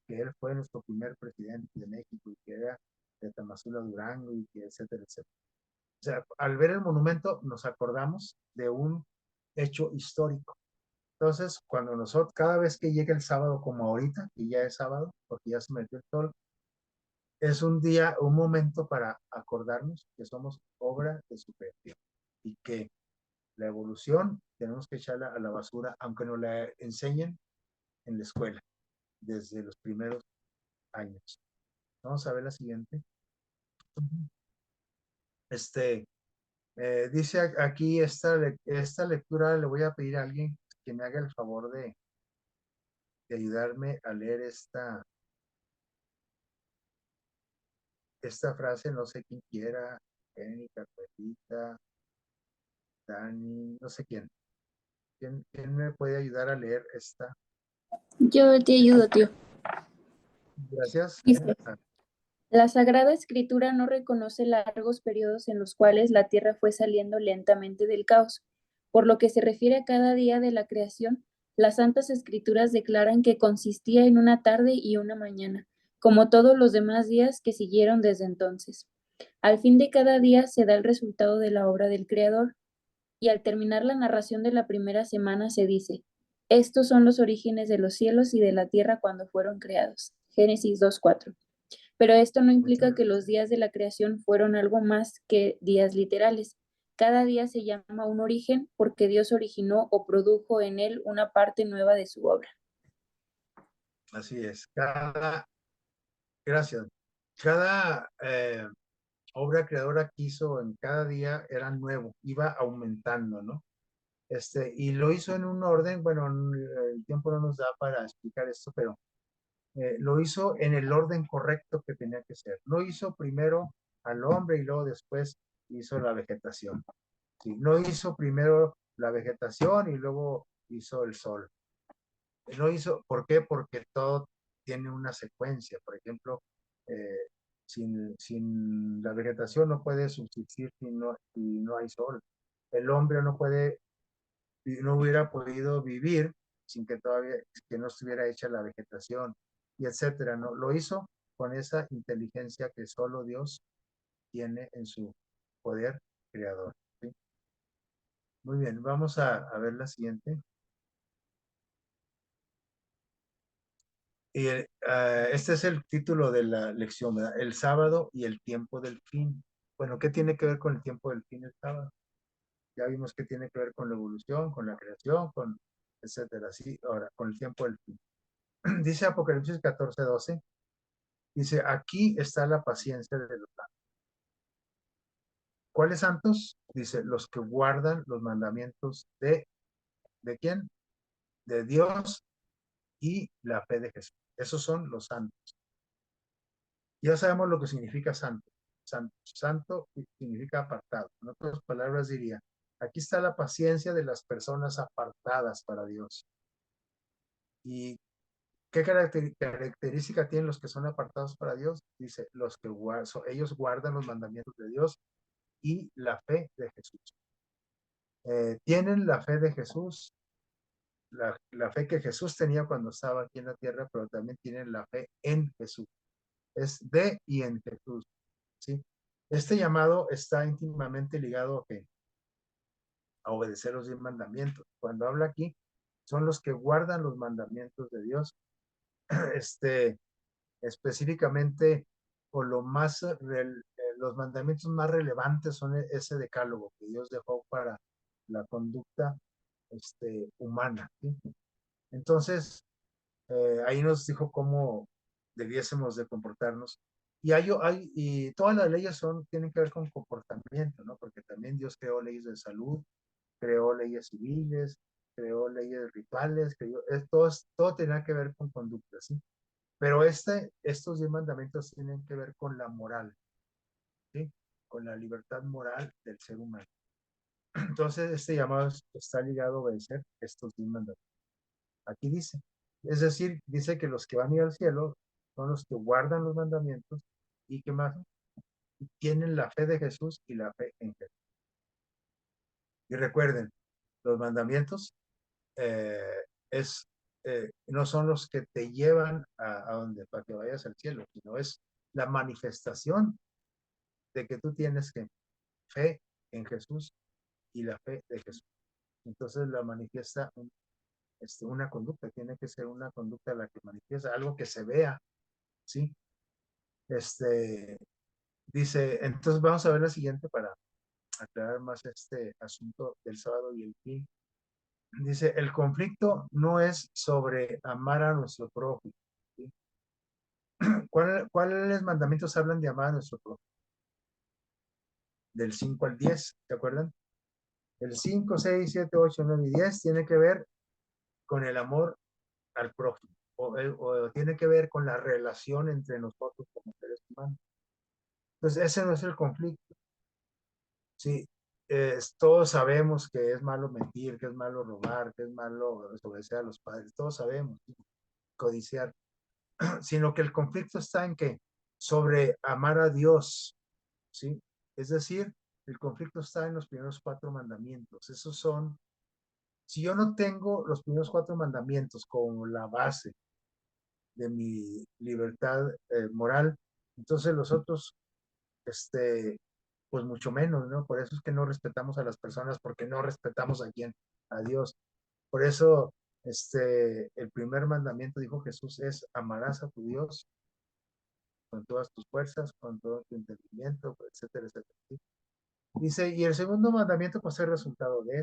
Que él fue nuestro primer presidente de México y que era de Tamazula Durango y que etcétera, etcétera. O sea, al ver el monumento nos acordamos de un hecho histórico. Entonces, cuando nosotros, cada vez que llega el sábado, como ahorita, que ya es sábado, porque ya se metió el sol, es un día, un momento para acordarnos que somos obra de su creación y que la evolución tenemos que echarla a la basura, aunque nos la enseñen en la escuela, desde los primeros años. Vamos a ver la siguiente. Este, dice aquí esta lectura, le voy a pedir a alguien que me haga el favor de ayudarme a leer esta frase, no sé quién quiera, Jenny, Carmelita, Dani, no sé quién. ¿Quién me puede ayudar a leer esta? Yo te ayudo, tío. Gracias. Dice, la Sagrada Escritura no reconoce largos periodos en los cuales la tierra fue saliendo lentamente del caos. Por lo que se refiere a cada día de la creación, las Santas Escrituras declaran que consistía en una tarde y una mañana, como todos los demás días que siguieron desde entonces. Al fin de cada día se da el resultado de la obra del Creador, y al terminar la narración de la primera semana se dice, estos son los orígenes de los cielos y de la tierra cuando fueron creados. Génesis 2:4. Pero esto no implica que los días de la creación fueron algo más que días literales. Cada día se llama un origen porque Dios originó o produjo en él una parte nueva de su obra. Así es. Gracias. Cada obra creadora que hizo en cada día era nuevo, iba aumentando, ¿no? Y lo hizo en un orden, bueno, el tiempo no nos da para explicar esto, pero lo hizo en el orden correcto que tenía que ser. No hizo primero al hombre y luego después hizo la vegetación. ¿Sí? No hizo primero la vegetación y luego hizo el sol. No hizo, ¿por qué? Porque todo tiene una secuencia. Por ejemplo, eh, sin la vegetación no puede subsistir si no hay sol. El hombre no puede, no hubiera podido vivir sin que todavía, que no estuviera hecha la vegetación, y etcétera, ¿no? Lo hizo con esa inteligencia que solo Dios tiene en su poder creador, ¿sí? Muy bien, vamos a ver la siguiente. Y este es el título de la lección, ¿verdad? El sábado y el tiempo del fin. Bueno, ¿qué tiene que ver con el tiempo del fin el sábado? Ya vimos que tiene que ver con la evolución, con la creación, con etcétera. Sí, ahora, con el tiempo del fin. Dice Apocalipsis 14:12, dice, aquí está la paciencia de los santos. ¿Cuáles santos? Dice, los que guardan los mandamientos ¿de quién? De Dios y la fe de Jesús. Esos son los santos. Ya sabemos lo que significa santo. Santo, santo significa apartado. En otras palabras diría, aquí está la paciencia de las personas apartadas para Dios. ¿Y qué característica tienen los que son apartados para Dios? Dice, ellos guardan los mandamientos de Dios y la fe de Jesús. Tienen la fe de Jesús, la fe que Jesús tenía cuando estaba aquí en la tierra, pero también tienen la fe en Jesús. es de y en Jesús, ¿sí? Este llamado está íntimamente ligado a obedecer los 10 mandamientos. Cuando habla aquí, son los que guardan los mandamientos de Dios, este, específicamente, o los mandamientos más relevantes son ese decálogo que Dios dejó para la conducta humana, ¿sí? Entonces, ahí nos dijo cómo debiésemos de comportarnos. Y todas las leyes tienen que ver con comportamiento, ¿no? Porque también Dios creó leyes de salud, creó leyes civiles, creó leyes rituales, todo tenía que ver con conducta, ¿sí? Pero estos 10 mandamientos tienen que ver con la moral, ¿sí? Con la libertad moral del ser humano. Entonces, este llamado está ligado a obedecer estos 10 mandamientos. Aquí dice, es decir, dice que los que van a ir al cielo son los que guardan los mandamientos y que más tienen la fe de Jesús y la fe en Jesús. Y recuerden, los mandamientos eh, no son los que te llevan a donde para que vayas al cielo, sino es la manifestación de que tú tienes fe en Jesús y la fe de Jesús. Entonces la manifiesta una conducta, tiene que ser una conducta la que manifiesta, algo que se vea, ¿sí? Dice, entonces vamos a ver la siguiente para aclarar más este asunto del sábado y el fin. Dice, el conflicto no es sobre amar a nuestro prójimo, ¿sí? ¿Cuáles mandamientos hablan de amar a nuestro prójimo? Del 5 al 10, ¿se acuerdan? El 5, 6, 7, 8, 9 y 10 tiene que ver con el amor al prójimo, o tiene que ver con la relación entre nosotros como seres humanos. Entonces, ese no es el conflicto. Sí, todos sabemos que es malo mentir, que es malo robar, que es malo desobedecer a los padres, todos sabemos, ¿sí? Codiciar, sino que el conflicto está en que sobre amar a Dios, ¿sí? Es decir, el conflicto está en los primeros 4 mandamientos. Esos son, si yo no tengo los primeros 4 mandamientos como la base de mi libertad moral, entonces los otros, pues mucho menos, ¿no? Por eso es que no respetamos a las personas, porque no respetamos a quién, a Dios. Por eso, el primer mandamiento, dijo Jesús, es amarás a tu Dios con todas tus fuerzas, con todo tu entendimiento, etcétera, etcétera, ¿sí? Dice, y el segundo mandamiento, pues es el resultado de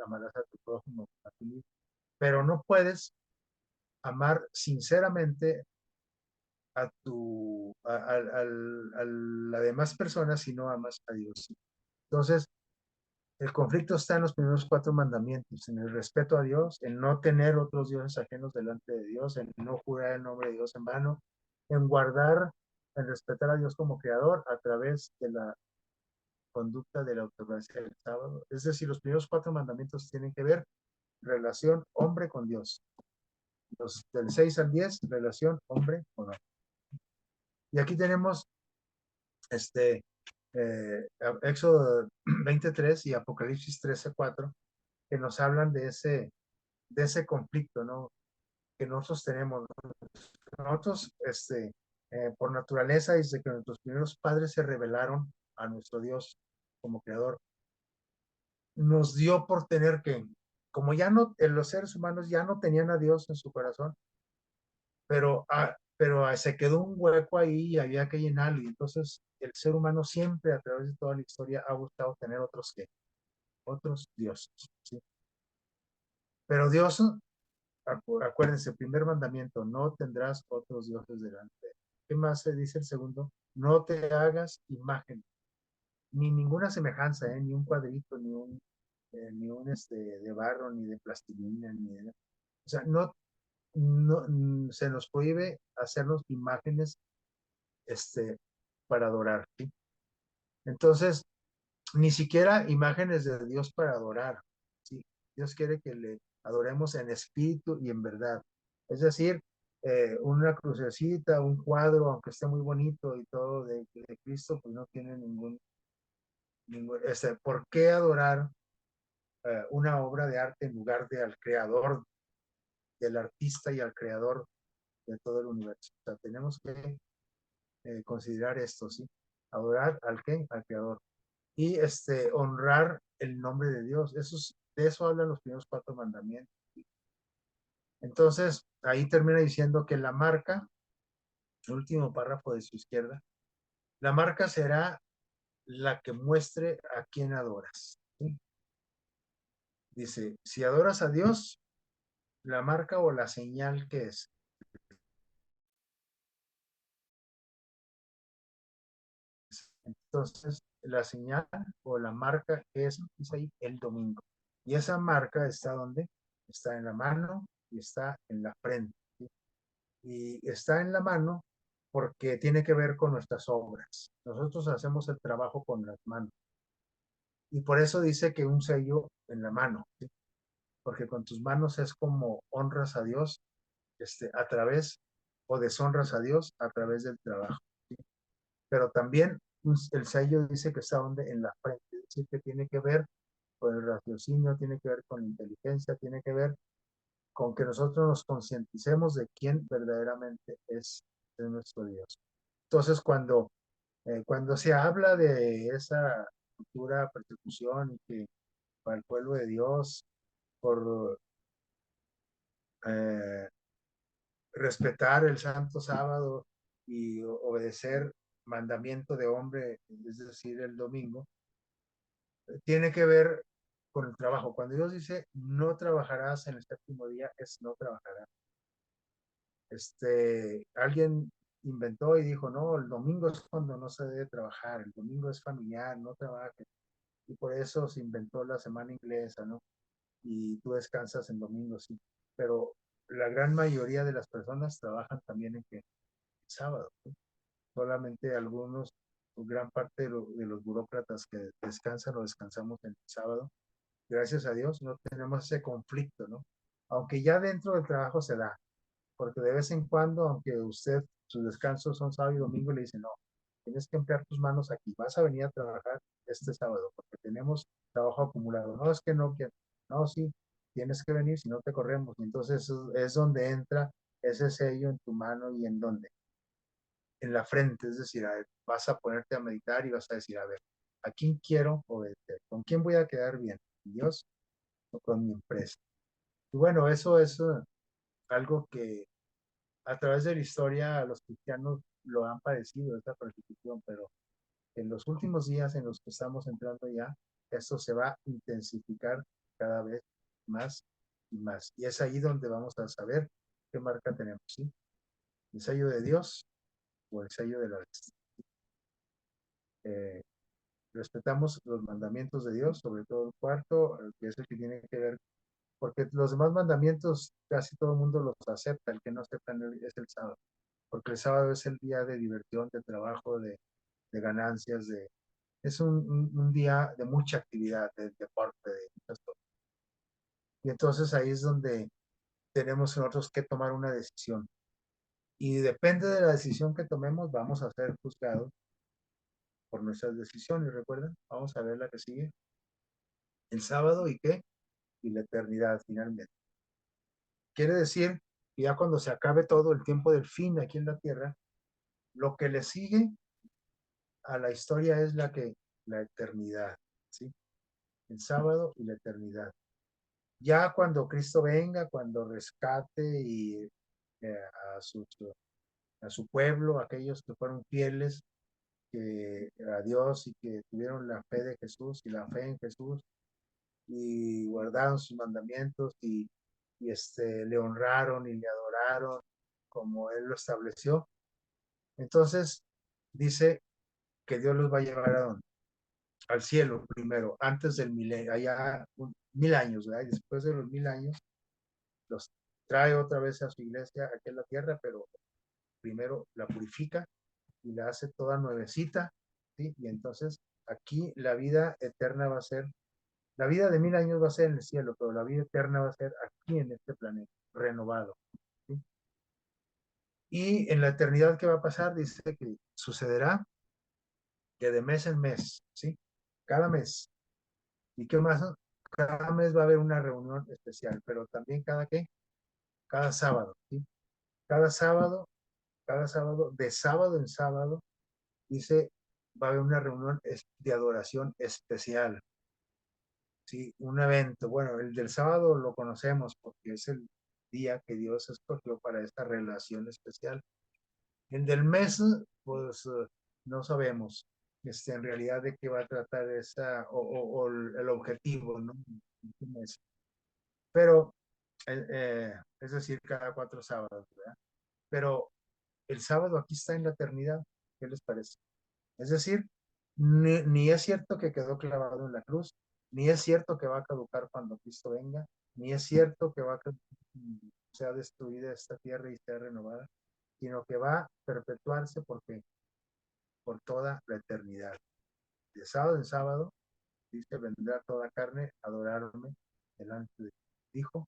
amarás a tu prójimo, a ti mismo. Pero no puedes amar sinceramente a la demás persona si no amas a Dios. Entonces, el conflicto está en los primeros 4 mandamientos, en el respeto a Dios, en no tener otros dioses ajenos delante de Dios, en no jurar el nombre de Dios en vano, en guardar, en respetar a Dios como creador a través de la conducta de la observancia del sábado. Es decir, los primeros 4 mandamientos tienen que ver relación hombre con Dios. Los del 6 al 10, relación hombre con hombre. Y aquí tenemos Éxodo 23 y Apocalipsis 13:4, que nos hablan de ese conflicto, ¿no? Que nosotros tenemos. Nosotros, por naturaleza, desde que nuestros primeros padres se rebelaron a nuestro Dios como creador, nos dio por tener como ya no, los seres humanos ya no tenían a Dios en su corazón, pero se quedó un hueco ahí y había que llenarlo. Y entonces el ser humano siempre, a través de toda la historia, ha buscado tener otros dioses, ¿sí? Pero Dios, acuérdense, el primer mandamiento, no tendrás otros dioses delante de él. ¿Qué más se dice el segundo? No te hagas imagen, ni ninguna semejanza, ni un cuadrito, ni un de barro, ni de plastilina, o sea, se nos prohíbe hacernos imágenes este, para adorar, ¿sí? Entonces, ni siquiera imágenes de Dios para adorar, ¿sí? Dios quiere que le adoremos en espíritu y en verdad. Es decir, una crucecita, un cuadro, aunque esté muy bonito y todo de Cristo, pues no tiene ¿por qué adorar una obra de arte en lugar de al creador, del artista y al creador de todo el universo? O sea, tenemos que considerar esto, ¿sí? Adorar al ¿qué? Al Creador. Y honrar el nombre de Dios. De eso hablan los primeros 4 mandamientos. Entonces, ahí termina diciendo que la marca, el último párrafo de su izquierda, la marca será la que muestre a quién adoras, ¿sí? Dice, si adoras a Dios, la marca o la señal que es. Entonces, la señal o la marca es, dice ahí, el domingo. Y esa marca está donde? Está en la mano y está en la frente, ¿sí? Y está en la mano porque tiene que ver con nuestras obras. Nosotros hacemos el trabajo con las manos. Y por eso dice que un sello en la mano, ¿sí? Porque con tus manos es como honras a Dios a través o deshonras a Dios a través del trabajo, ¿sí? Pero también el sello dice que está donde en la frente, es decir, que tiene que ver con el raciocinio, tiene que ver con la inteligencia, tiene que ver con que nosotros nos concienticemos de quién verdaderamente es nuestro Dios. Entonces, cuando se habla de esa cultura persecución y que para el pueblo de Dios, por eh, respetar el santo sábado y obedecer mandamiento de hombre, es decir, el domingo, tiene que ver con el trabajo. Cuando Dios dice no trabajarás en el séptimo día, es no trabajarás. Alguien inventó y dijo, no, el domingo es cuando no se debe trabajar, el domingo es familiar, no trabajes. Y por eso se inventó la semana inglesa, ¿no? Y tú descansas en domingo, sí. Pero la gran mayoría de las personas trabajan también en sábado, ¿no? Solamente algunos, gran parte de los burócratas que descansan o descansamos en el sábado, gracias a Dios, no tenemos ese conflicto, ¿no? Aunque ya dentro del trabajo se da, porque de vez en cuando, aunque usted, sus descansos son sábado y domingo, le dicen, no, tienes que emplear tus manos aquí, vas a venir a trabajar este sábado, porque tenemos trabajo acumulado. No es que no quieras, no, sí, tienes que venir, si no te corremos. Y entonces es donde entra ese sello en tu mano y en donde, en la frente, es decir, a ver, vas a ponerte a meditar y vas a decir, a ver, ¿a quién quiero obedecer? ¿Con quién voy a quedar bien? ¿Dios o con mi empresa? Y bueno, eso es algo que a través de la historia los cristianos lo han padecido, esta persecución, pero en los últimos días en los que estamos entrando ya, esto se va a intensificar cada vez más y más. Y es ahí donde vamos a saber qué marca tenemos, ¿sí? El sello de Dios o el sello de la bestia. Eh, Respetamos los mandamientos de Dios, sobre todo el cuarto, que es el que tiene que ver, porque los demás mandamientos casi todo el mundo los acepta, el que no acepta es el sábado, porque el sábado es el día de diversión, de trabajo, de ganancias, es un día de mucha actividad, de deporte, de muchas cosas. Y entonces ahí es donde tenemos nosotros que tomar una decisión. Y depende de la decisión que tomemos, vamos a ser juzgados por nuestras decisiones. ¿Recuerdan? Vamos a ver la que sigue. El sábado y qué? Y la eternidad finalmente. Quiere decir que ya cuando se acabe todo el tiempo del fin aquí en la tierra, lo que le sigue a la historia es la eternidad, ¿sí? El sábado y la eternidad. Ya cuando Cristo venga, cuando rescate eh, a, su, a su pueblo, aquellos que fueron fieles a Dios y que tuvieron la fe de Jesús y la fe en Jesús y guardaron sus mandamientos le honraron y le adoraron como Él lo estableció. Entonces dice que Dios los va a llevar a dónde? Al cielo primero, antes del milenio, allá 1000 años, ¿verdad? Y después de los 1000 años los trae otra vez a su iglesia aquí en la tierra, pero primero la purifica y la hace toda nuevecita, ¿sí? Y entonces aquí la vida eterna va a ser, la vida de 1000 años va a ser en el cielo, pero la vida eterna va a ser aquí en este planeta, renovado, ¿sí? Y en la eternidad, ¿qué va a pasar? Dice que sucederá que de mes en mes, ¿sí? Cada mes. ¿Y qué más? Cada mes va a haber una reunión especial, pero también cada sábado, ¿sí? Cada sábado cada sábado, de sábado en sábado, dice, va a haber una reunión de adoración especial, ¿sí? Un evento. Bueno, el del sábado lo conocemos porque es el día que Dios escogió para esta relación especial. El del mes, pues no sabemos en realidad de qué va a tratar esa, o el objetivo, ¿no? Pero, es decir, cada 4 sábados, ¿verdad? Pero el sábado aquí está en la eternidad, ¿qué les parece? Es decir, ni es cierto que quedó clavado en la cruz, ni es cierto que va a caducar cuando Cristo venga, ni es cierto que va a sea destruida esta tierra y sea renovada, sino que va a perpetuarse porque por toda la eternidad. De sábado en sábado, dice, vendrá toda carne a adorarme delante de dijo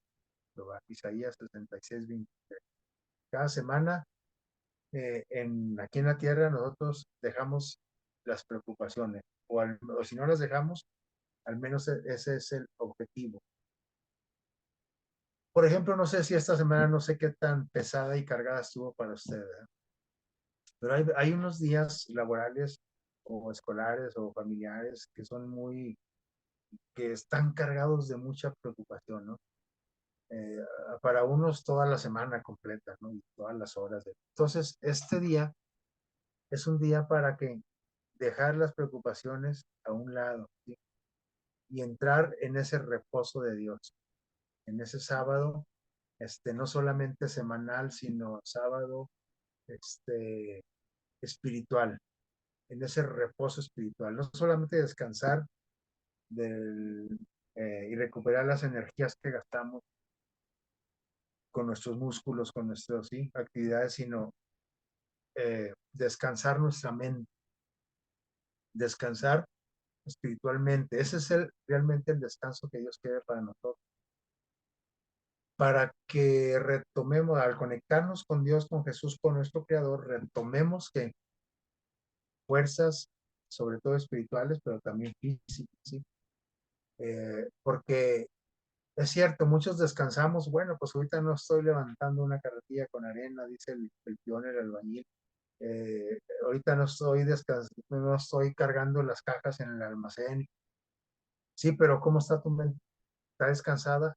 Isaías 66, 23. Cada semana, aquí en la tierra, nosotros dejamos las preocupaciones, o si no las dejamos, al menos ese es el objetivo. Por ejemplo, no sé si esta semana, no sé qué tan pesada y cargada estuvo para usted, ¿verdad? Pero hay unos días laborales o escolares o familiares que son que están cargados de mucha preocupación, ¿no? Eh, para unos toda la semana completa, ¿no? Y todas las horas. Entonces, este día es un día para que dejar las preocupaciones a un lado, ¿sí? Y entrar en ese reposo de Dios, en ese sábado, no solamente semanal, sino sábado, este, espiritual, en ese reposo espiritual, no solamente descansar del, y recuperar las energías que gastamos con nuestros músculos, con nuestras, ¿sí?, actividades, sino descansar nuestra mente, descansar espiritualmente. Ese es realmente el descanso que Dios quiere para nosotros. Para que retomemos, al conectarnos con Dios, con Jesús, con nuestro Creador, retomemos que fuerzas, sobre todo espirituales, pero también físicas, ¿sí? Porque es cierto, muchos descansamos, bueno, pues ahorita no estoy levantando una carretilla con arena, dice el peón, el albañil. Ahorita no estoy no estoy cargando las cajas en el almacén. Sí, pero ¿cómo está tu mente? ¿Está descansada?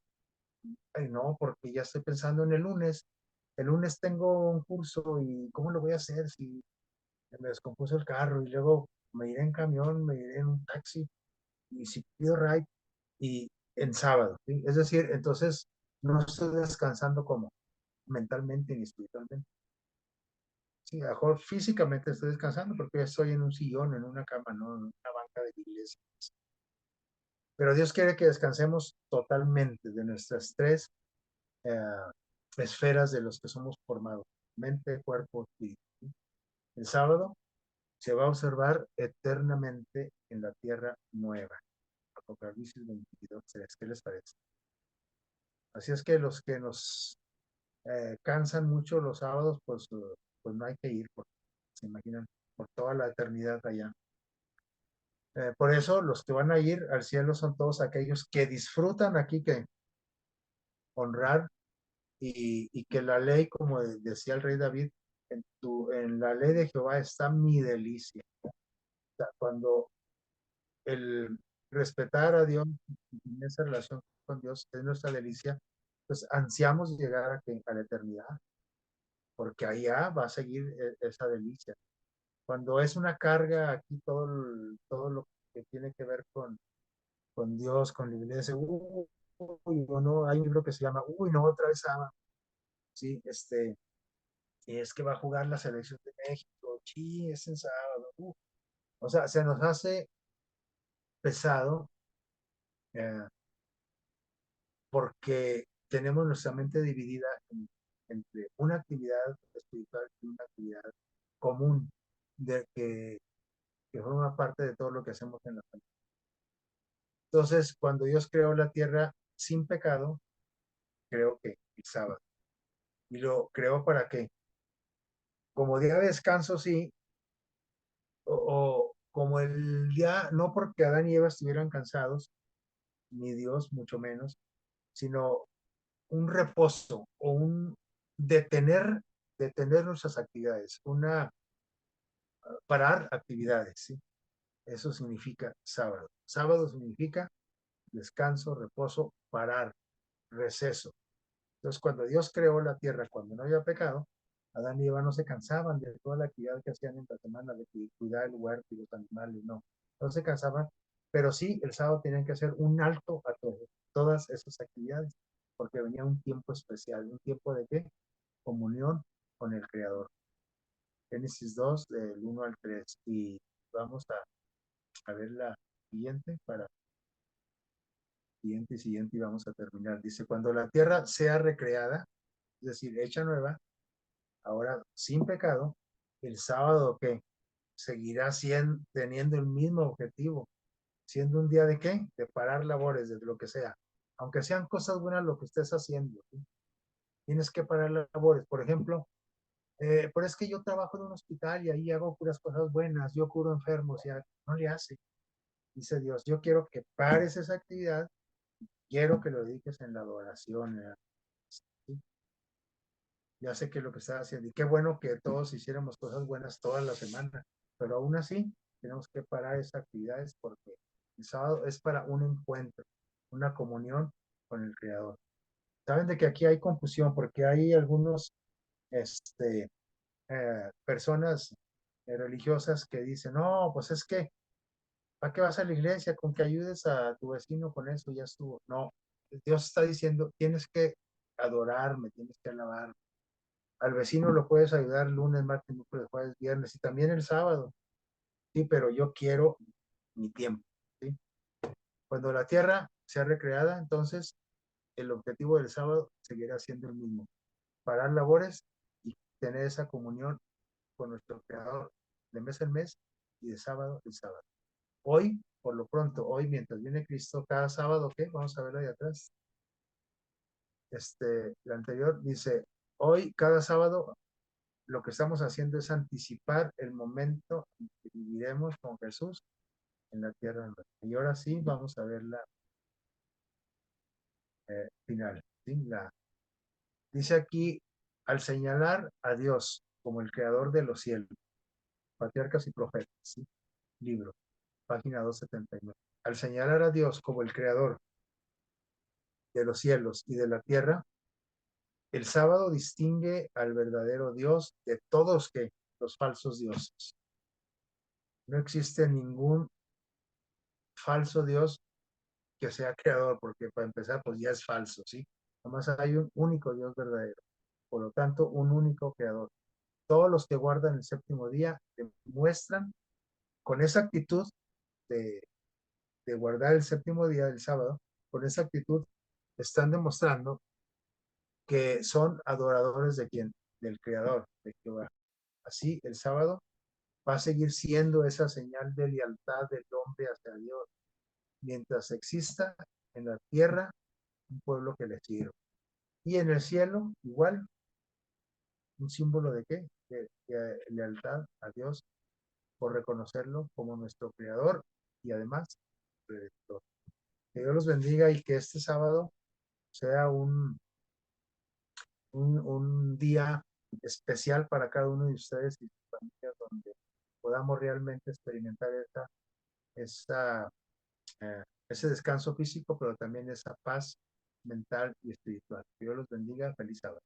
Ay, no, porque ya estoy pensando en el lunes. El lunes tengo un curso y ¿cómo lo voy a hacer si me descompuso el carro? Y luego me iré en camión, me iré en un taxi y si pido ride y en sábado, ¿sí? Es decir, entonces no estoy descansando como mentalmente ni espiritualmente. Sí, a lo mejor físicamente estoy descansando porque estoy en un sillón, en una cama, no en una banca de iglesia. Pero Dios quiere que descansemos totalmente de nuestras tres eh, esferas de los que somos formados: mente, cuerpo, espíritu. El sábado se va a observar eternamente en la tierra nueva. Apocalipsis 22:3. ¿Qué les parece? Así es que los que nos cansan mucho los sábados, pues no hay que ir, porque se imaginan por toda la eternidad allá. Por eso los que van a ir al cielo son todos aquellos que disfrutan aquí, que honrar y que la ley, como decía el rey David, en la ley de Jehová está mi delicia. O sea, cuando el respetar a Dios en esa relación con Dios es nuestra delicia, pues ansiamos llegar a la eternidad, porque allá va a seguir esa delicia. Cuando es una carga aquí todo lo que tiene que ver con Dios, con la iglesia, uy, no, hay un libro que se llama, uy, no, otra vez ama, sí, es que va a jugar la selección de México, sí, es en sábado, o sea, se nos hace pesado, eh, porque tenemos nuestra mente dividida entre una actividad espiritual y una actividad común que forma parte de todo lo que hacemos en la familia. Entonces, cuando Dios creó la tierra sin pecado, creó que el sábado. Y lo creó para que, como día de descanso, sí, o como el día, no porque Adán y Eva estuvieran cansados, ni Dios mucho menos, sino un reposo o un detener detener nuestras actividades, parar actividades, ¿sí? Eso significa sábado. Sábado significa descanso, reposo, parar, receso. Entonces, cuando Dios creó la tierra, cuando no había pecado, Adán y Eva no se cansaban de toda la actividad que hacían en la semana, de cuidar el huerto y los animales, no se cansaban, pero sí el sábado tenían que hacer un alto a todas esas actividades, porque venía un tiempo especial, un tiempo de qué? Comunión con el Creador. Génesis 2, del 1 al 3, y vamos a ver la siguiente, siguiente, y vamos a terminar. Dice, cuando la tierra sea recreada, es decir, hecha nueva, ahora sin pecado, el sábado que seguirá teniendo el mismo objetivo, siendo un día de qué? De parar labores, de lo que sea. Aunque sean cosas buenas lo que estés haciendo, ¿sí? Tienes que parar labores. Por ejemplo, pero es que yo trabajo en un hospital y ahí hago puras cosas buenas, yo curo enfermos, ya no le hace. Dice Dios, yo quiero que pares esa actividad, quiero que lo dediques en la adoración. ¿Sí? Ya sé que es lo que está haciendo y qué bueno que todos hiciéramos cosas buenas toda la semana, pero aún así tenemos que parar esas actividades porque el sábado es para un encuentro, una comunión con el Creador. Saben de que aquí hay confusión porque hay algunos personas religiosas que dicen, no, pues es que, ¿para qué vas a la iglesia? Con que ayudes a tu vecino con eso ya estuvo. No, Dios está diciendo, tienes que adorarme, tienes que alabar. Al vecino lo puedes ayudar lunes, martes, miércoles, jueves, viernes y también el sábado. Sí, pero yo quiero mi tiempo. ¿Sí? Cuando la tierra sea recreada, entonces el objetivo del sábado seguirá siendo el mismo. Parar labores y tener esa comunión con nuestro Creador de mes en mes y de sábado en sábado. Hoy, por lo pronto, hoy mientras viene Cristo, cada sábado, ¿qué? Vamos a verlo ahí atrás. El anterior dice, hoy, cada sábado, lo que estamos haciendo es anticipar el momento en que viviremos con Jesús en la tierra. Y ahora sí, vamos a ver la final. ¿Sí? Dice aquí, al señalar a Dios como el creador de los cielos, patriarcas y profetas, ¿sí? Libro, página 279. Al señalar a Dios como el creador de los cielos y de la tierra, el sábado distingue al verdadero Dios de todos que los falsos dioses. No existe ningún falso Dios que sea creador, porque para empezar, pues ya es falso, ¿sí? Nomás hay un único Dios verdadero, por lo tanto, un único creador. Todos los que guardan el séptimo día demuestran con esa actitud de, de guardar el séptimo día del sábado, con esa actitud están demostrando que son adoradores de quién, del creador, de Jehová. Así, el sábado va a seguir siendo esa señal de lealtad del hombre hacia Dios, mientras exista en la tierra un pueblo que le sirva. Y en el cielo, igual, un símbolo de qué? De lealtad a Dios por reconocerlo como nuestro creador y además redactor. Que Dios los bendiga y que este sábado sea un día especial para cada uno de ustedes y sus familias, donde podamos realmente experimentar esa, ese descanso físico, pero también esa paz mental y espiritual. Que Dios los bendiga. Feliz sábado.